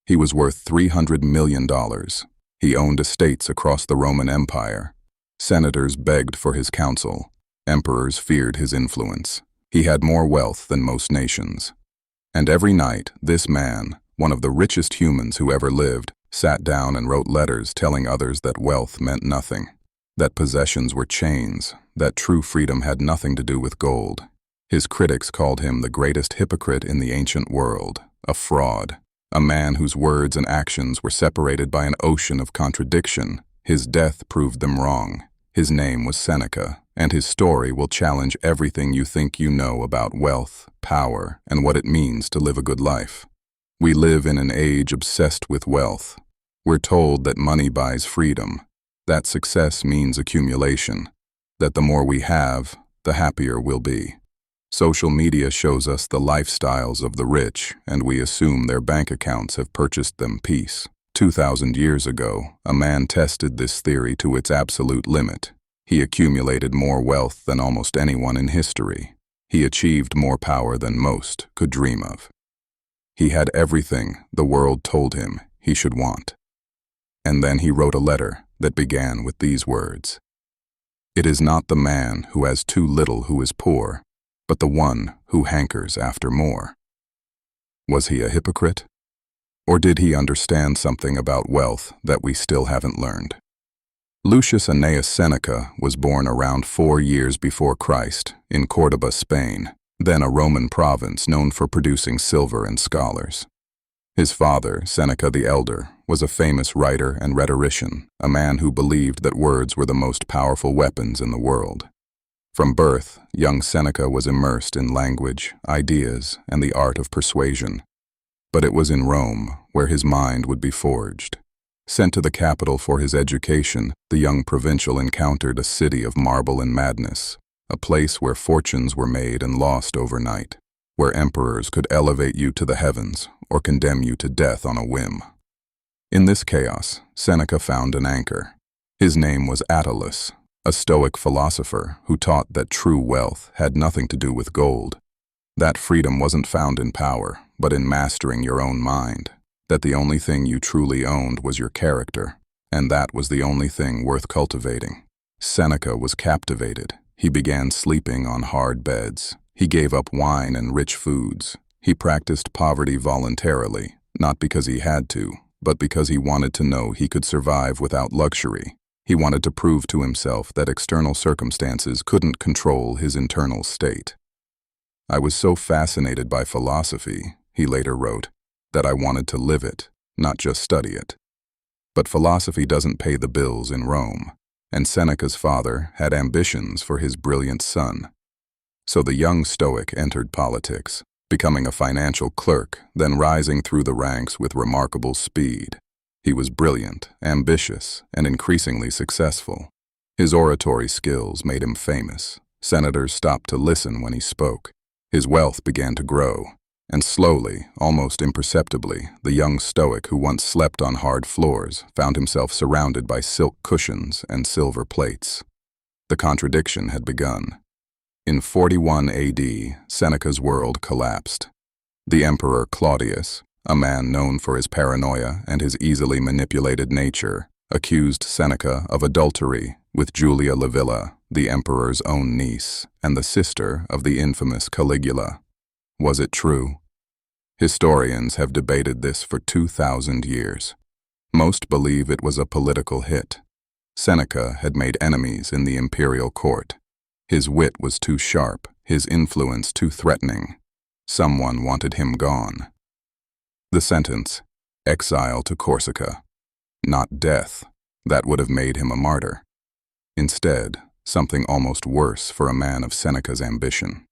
He was worth $300 million. He owned estates across the Roman Empire. Senators begged for his counsel. Emperors feared his influence. He had more wealth than most nations. And every night, this man, one of the richest humans who ever lived, sat down and wrote letters telling others that wealth meant nothing, that possessions were chains, that true freedom had nothing to do with gold. His critics called him the greatest hypocrite in the ancient world, a fraud, a man whose words and actions were separated by an ocean of contradiction. His death proved them wrong. His name was Seneca, and his story will challenge everything you think you know about wealth, power, and what it means to live a good life. We live in an age obsessed with wealth. We're told that money buys freedom, that success means accumulation, that the more we have, the happier we'll be. Social media shows us the lifestyles of the rich, and we assume their bank accounts have purchased them peace. 2,000 years ago, a man tested this theory to its absolute limit. He accumulated more wealth than almost anyone in history. He achieved more power than most could dream of. He had everything the world told him he should want. And then he wrote a letter that began with these words: "It is not the man who has too little who is poor, but the one who hankers after more." Was he a hypocrite? Or did he understand something about wealth that we still haven't learned? Lucius Annaeus Seneca was born around 4 years before Christ in Córdoba, Spain, then a Roman province known for producing silver and scholars. His father, Seneca the Elder, was a famous writer and rhetorician, a man who believed that words were the most powerful weapons in the world. From birth, young Seneca was immersed in language, ideas, and the art of persuasion. But it was in Rome where his mind would be forged. Sent to the capital for his education, the young provincial encountered a city of marble and madness, a place where fortunes were made and lost overnight, where emperors could elevate you to the heavens or condemn you to death on a whim. In this chaos, Seneca found an anchor. His name was Attalus, a Stoic philosopher who taught that true wealth had nothing to do with gold, that freedom wasn't found in power, but in mastering your own mind, that the only thing you truly owned was your character, and that was the only thing worth cultivating. Seneca was captivated. He began sleeping on hard beds. He gave up wine and rich foods. He practiced poverty voluntarily, not because he had to, but because he wanted to know he could survive without luxury. He wanted to prove to himself that external circumstances couldn't control his internal state. "I was so fascinated by philosophy," he later wrote, "that I wanted to live it, not just study it." But philosophy doesn't pay the bills in Rome, and Seneca's father had ambitions for his brilliant son. So the young Stoic entered politics, becoming a financial clerk, then rising through the ranks with remarkable speed. He was brilliant, ambitious, and increasingly successful. His oratory skills made him famous. Senators stopped to listen when he spoke. His wealth began to grow, and slowly, almost imperceptibly, the young Stoic who once slept on hard floors found himself surrounded by silk cushions and silver plates. The contradiction had begun. In 41 AD, Seneca's world collapsed. The Emperor Claudius, a man known for his paranoia and his easily manipulated nature, accused Seneca of adultery with Julia Livilla, the emperor's own niece, and the sister of the infamous Caligula. Was it true? Historians have debated this for 2,000 years. Most believe it was a political hit. Seneca had made enemies in the imperial court. His wit was too sharp, his influence too threatening. Someone wanted him gone. The sentence: exile to Corsica. Not death. That would have made him a martyr. Instead, something almost worse for a man of Seneca's ambition.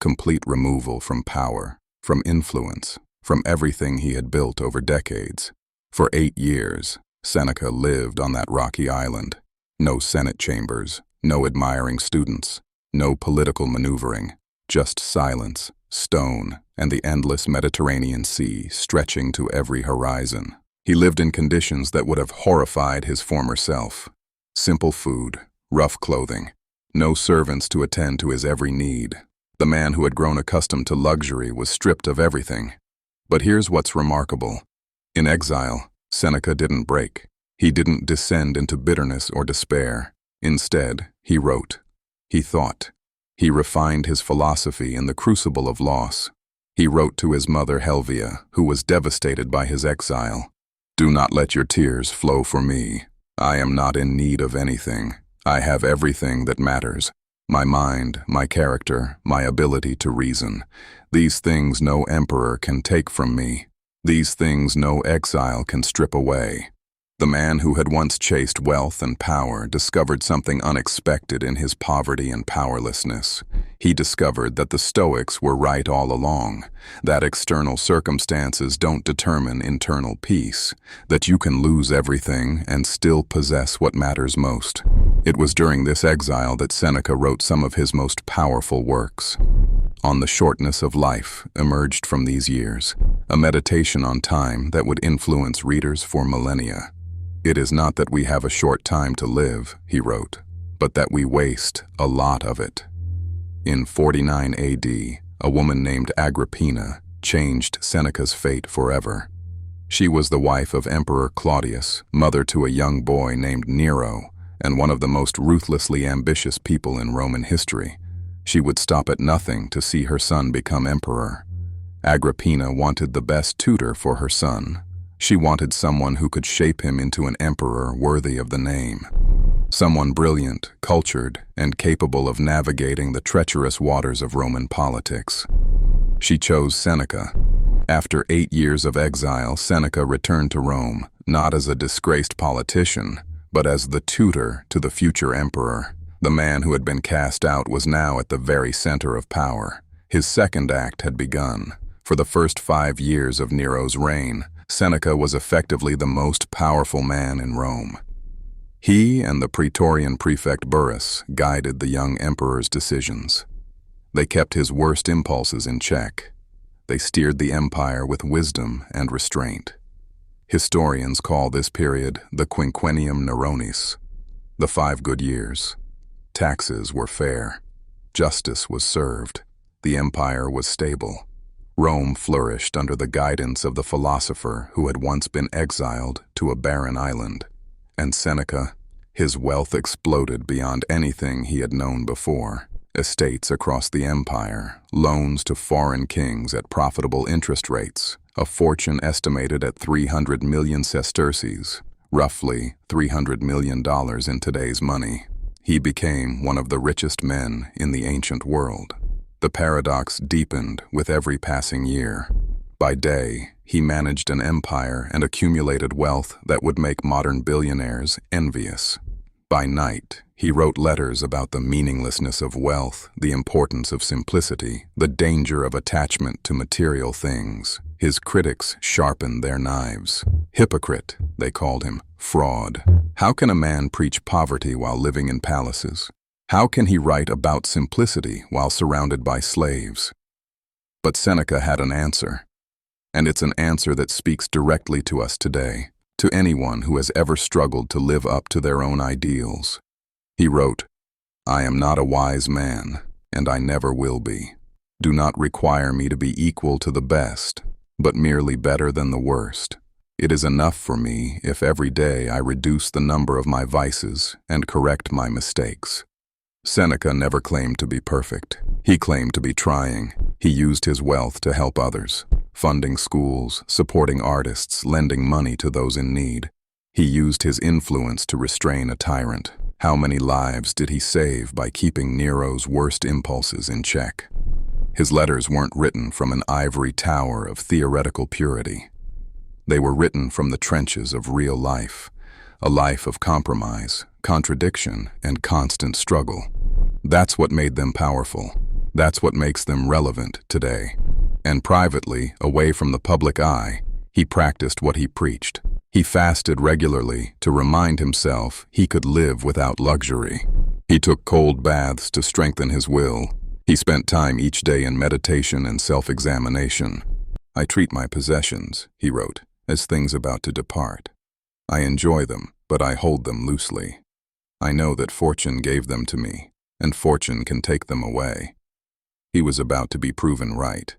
Complete removal from power, from influence, from everything he had built over decades. For 8 years, Seneca lived on that rocky island. No Senate chambers, no admiring students, no political maneuvering, just silence, stone, and the endless Mediterranean Sea stretching to every horizon. He lived in conditions that would have horrified his former self. Simple food, rough clothing, no servants to attend to his every need. The man who had grown accustomed to luxury was stripped of everything. But here's what's remarkable. In exile, Seneca didn't break. He didn't descend into bitterness or despair. Instead, he wrote. He thought. He refined his philosophy in the crucible of loss. He wrote to his mother Helvia, who was devastated by his exile. Do not let your tears flow for me. I am not in need of anything. I have everything that matters. My mind, my character, my ability to reason. These things no emperor can take from me. These things no exile can strip away. The man who had once chased wealth and power discovered something unexpected in his poverty and powerlessness. He discovered that the Stoics were right all along, that external circumstances don't determine internal peace, that you can lose everything and still possess what matters most. It was during this exile that Seneca wrote some of his most powerful works. On the Shortness of Life emerged from these years, a meditation on time that would influence readers for millennia. It is not that we have a short time to live, he wrote, but that we waste a lot of it. In 49 AD, a woman named Agrippina changed Seneca's fate forever. She was the wife of Emperor Claudius, mother to a young boy named Nero, and one of the most ruthlessly ambitious people in Roman history. She would stop at nothing to see her son become emperor. Agrippina wanted the best tutor for her son. She wanted someone who could shape him into an emperor worthy of the name. Someone brilliant, cultured, and capable of navigating the treacherous waters of Roman politics. She chose Seneca. After 8 years of exile, Seneca returned to Rome, not as a disgraced politician, but as the tutor to the future emperor. The man who had been cast out was now at the very center of power. His second act had begun. For the first 5 years of Nero's reign, Seneca was effectively the most powerful man in Rome. He and the Praetorian prefect Burrus guided the young emperor's decisions. They kept his worst impulses in check. They steered the empire with wisdom and restraint. Historians call this period the Quinquennium Neronis, the 5 good years. Taxes were fair. Justice was served. The empire was stable. Rome flourished under the guidance of the philosopher who had once been exiled to a barren island. And Seneca, his wealth exploded beyond anything he had known before. Estates across the empire, loans to foreign kings at profitable interest rates, a fortune estimated at 300 million sesterces, roughly $300 million in today's money. He became one of the richest men in the ancient world. The paradox deepened with every passing year. By day, he managed an empire and accumulated wealth that would make modern billionaires envious. By night, he wrote letters about the meaninglessness of wealth, the importance of simplicity, the danger of attachment to material things. His critics sharpened their knives. Hypocrite, they called him. Fraud. How can a man preach poverty while living in palaces? How can he write about simplicity while surrounded by slaves? But Seneca had an answer. And it's an answer that speaks directly to us today, to anyone who has ever struggled to live up to their own ideals. He wrote, I am not a wise man, and I never will be. Do not require me to be equal to the best, but merely better than the worst. It is enough for me if every day I reduce the number of my vices and correct my mistakes. Seneca never claimed to be perfect. He claimed to be trying. He used his wealth to help others, funding schools, supporting artists, lending money to those in need. He used his influence to restrain a tyrant. How many lives did he save by keeping Nero's worst impulses in check? His letters weren't written from an ivory tower of theoretical purity. They were written from the trenches of real life, a life of compromise, contradiction, and constant struggle. That's what made them powerful. That's what makes them relevant today. And privately, away from the public eye, he practiced what he preached. He fasted regularly to remind himself he could live without luxury. He took cold baths to strengthen his will. He spent time each day in meditation and self-examination. I treat my possessions, he wrote, as things about to depart. I enjoy them, but I hold them loosely. I know that fortune gave them to me, and fortune can take them away. He was about to be proven right.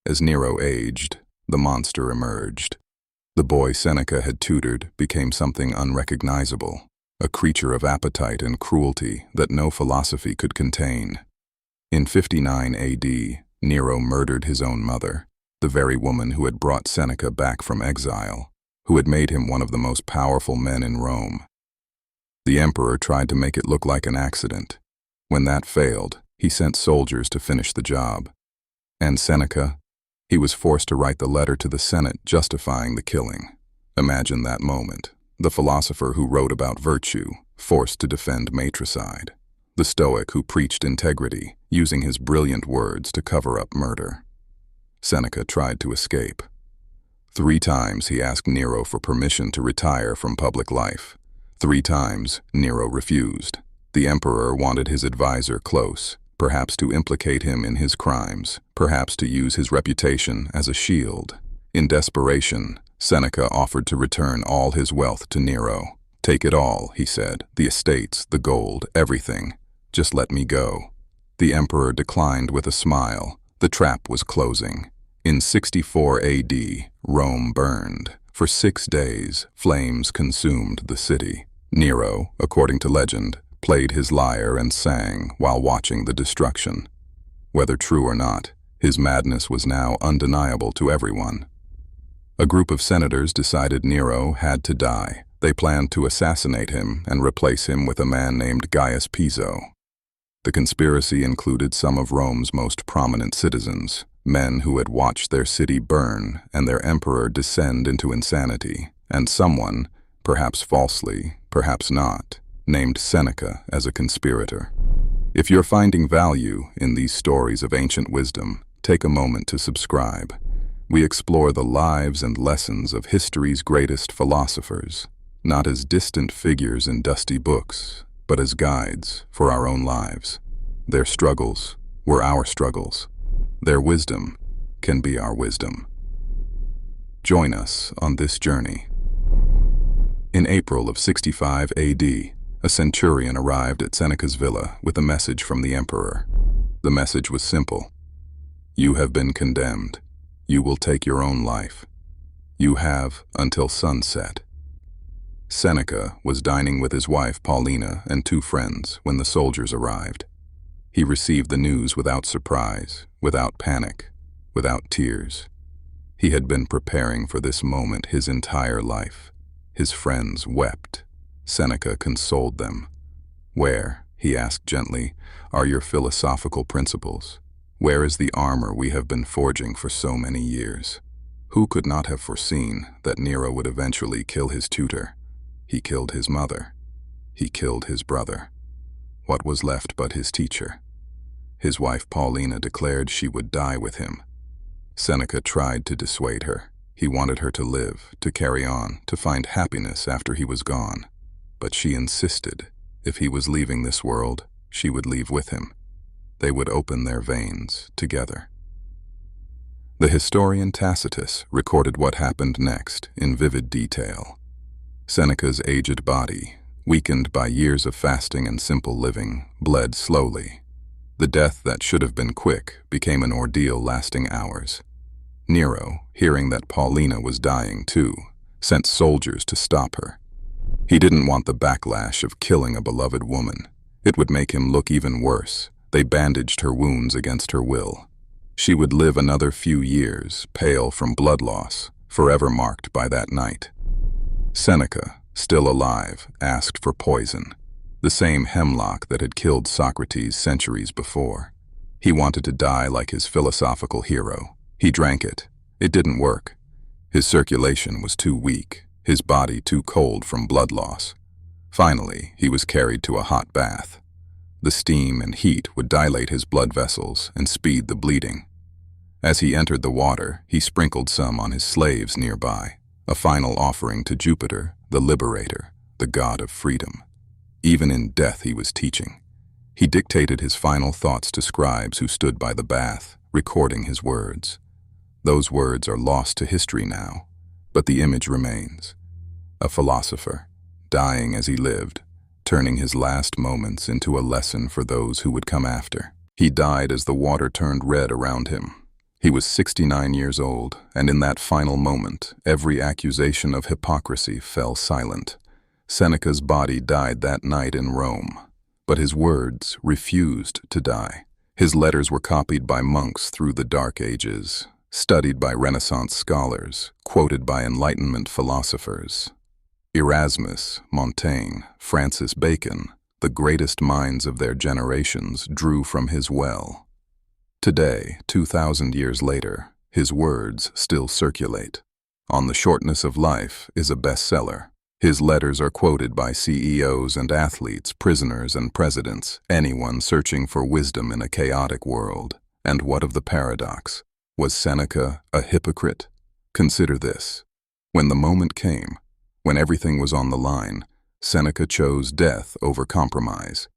As Nero aged, the monster emerged. The boy Seneca had tutored became something unrecognizable, a creature of appetite and cruelty that no philosophy could contain. In 59 AD, Nero murdered his own mother, the very woman who had brought Seneca back from exile, who had made him one of the most powerful men in Rome. The emperor tried to make it look like an accident. When that failed, he sent soldiers to finish the job. And Seneca? He was forced to write the letter to the Senate justifying the killing. Imagine that moment. The philosopher who wrote about virtue, forced to defend matricide. The Stoic who preached integrity, using his brilliant words to cover up murder. Seneca tried to escape. 3 times he asked Nero for permission to retire from public life. 3 times Nero refused. The emperor wanted his advisor close, perhaps to implicate him in his crimes, perhaps to use his reputation as a shield. In desperation, Seneca offered to return all his wealth to Nero. "Take it all," he said, "the estates, the gold, everything. Just let me go." The emperor declined with a smile. The trap was closing. In 64 AD, Rome burned. For 6 days, flames consumed the city. Nero, according to legend, played his lyre and sang while watching the destruction. Whether true or not, his madness was now undeniable to everyone. A group of senators decided Nero had to die. They planned to assassinate him and replace him with a man named Gaius Piso. The conspiracy included some of Rome's most prominent citizens, men who had watched their city burn and their emperor descend into insanity, and someone, perhaps falsely, perhaps not, named Seneca as a conspirator. If you're finding value in these stories of ancient wisdom, take a moment to subscribe. We explore the lives and lessons of history's greatest philosophers, not as distant figures in dusty books, but as guides for our own lives. Their struggles were our struggles. Their wisdom can be our wisdom. Join us on this journey. In April of 65 AD, a centurion arrived at Seneca's villa with a message from the emperor. The message was simple. "You have been condemned. You will take your own life. You have until sunset." Seneca was dining with his wife Paulina and 2 friends when the soldiers arrived. He received the news without surprise, without panic, without tears. He had been preparing for this moment his entire life. His friends wept. Seneca consoled them. "Where," he asked gently, "are your philosophical principles? Where is the armor we have been forging for so many years?" Who could not have foreseen that Nero would eventually kill his tutor? He killed his mother. He killed his brother. What was left but his teacher? His wife Paulina declared she would die with him. Seneca tried to dissuade her. He wanted her to live, to carry on, to find happiness after he was gone. But she insisted, if he was leaving this world, she would leave with him. They would open their veins together. The historian Tacitus recorded what happened next in vivid detail. Seneca's aged body, weakened by years of fasting and simple living, bled slowly. The death that should have been quick became an ordeal lasting hours. Nero, hearing that Paulina was dying too, sent soldiers to stop her. He didn't want the backlash of killing a beloved woman. It would make him look even worse. They bandaged her wounds against her will. She would live another few years, pale from blood loss, forever marked by that night. Seneca, still alive, asked for poison, the same hemlock that had killed Socrates centuries before. He wanted to die like his philosophical hero. He drank it. It didn't work. His circulation was too weak, his body too cold from blood loss. Finally, he was carried to a hot bath. The steam and heat would dilate his blood vessels and speed the bleeding. As he entered the water, he sprinkled some on his slaves nearby, a final offering to Jupiter, the liberator, the god of freedom. Even in death he was teaching. He dictated his final thoughts to scribes who stood by the bath, recording his words. Those words are lost to history now, but the image remains. A philosopher, dying as he lived, turning his last moments into a lesson for those who would come after. He died as the water turned red around him. He was 69 years old, and in that final moment, every accusation of hypocrisy fell silent. Seneca's body died that night in Rome, but his words refused to die. His letters were copied by monks through the Dark Ages, studied by Renaissance scholars, quoted by Enlightenment philosophers. Erasmus, Montaigne, Francis Bacon, the greatest minds of their generations, drew from his well. Today, 2,000 years later, his words still circulate. On the Shortness of Life is a bestseller. His letters are quoted by CEOs and athletes, prisoners and presidents, anyone searching for wisdom in a chaotic world. And what of the paradox? Was Seneca a hypocrite? Consider this. When the moment came, when everything was on the line, Seneca chose death over compromise.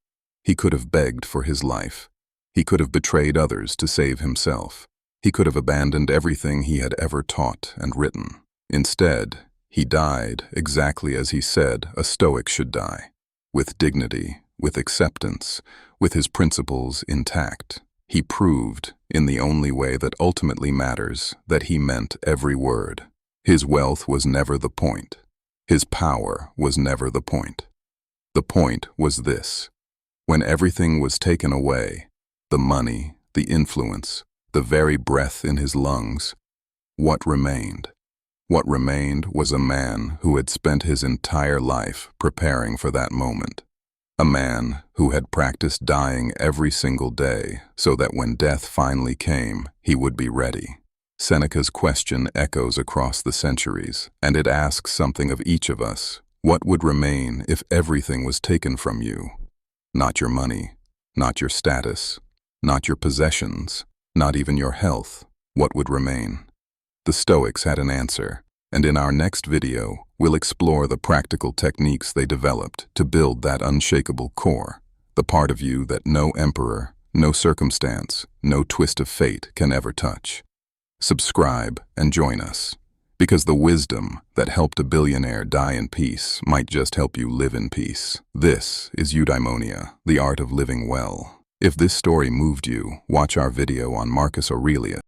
He could have begged for his life. He could have betrayed others to save himself. He could have abandoned everything he had ever taught and written. Instead, he died exactly as he said a Stoic should die, with dignity, with acceptance, with his principles intact. He proved, in the only way that ultimately matters, that he meant every word. His wealth was never the point. His power was never the point. The point was this: when everything was taken away, the money, the influence, the very breath in his lungs, what remained? What remained was a man who had spent his entire life preparing for that moment. A man who had practiced dying every single day so that when death finally came, he would be ready. Seneca's question echoes across the centuries, and it asks something of each of us. What would remain if everything was taken from you? Not your money, not your status, not your possessions, not even your health. What would remain? The Stoics had an answer, and in our next video, we'll explore the practical techniques they developed to build that unshakable core, the part of you that no emperor, no circumstance, no twist of fate can ever touch. Subscribe and join us, because the wisdom that helped a billionaire die in peace might just help you live in peace. This is Eudaimonia, the art of living well. If this story moved you, watch our video on Marcus Aurelius.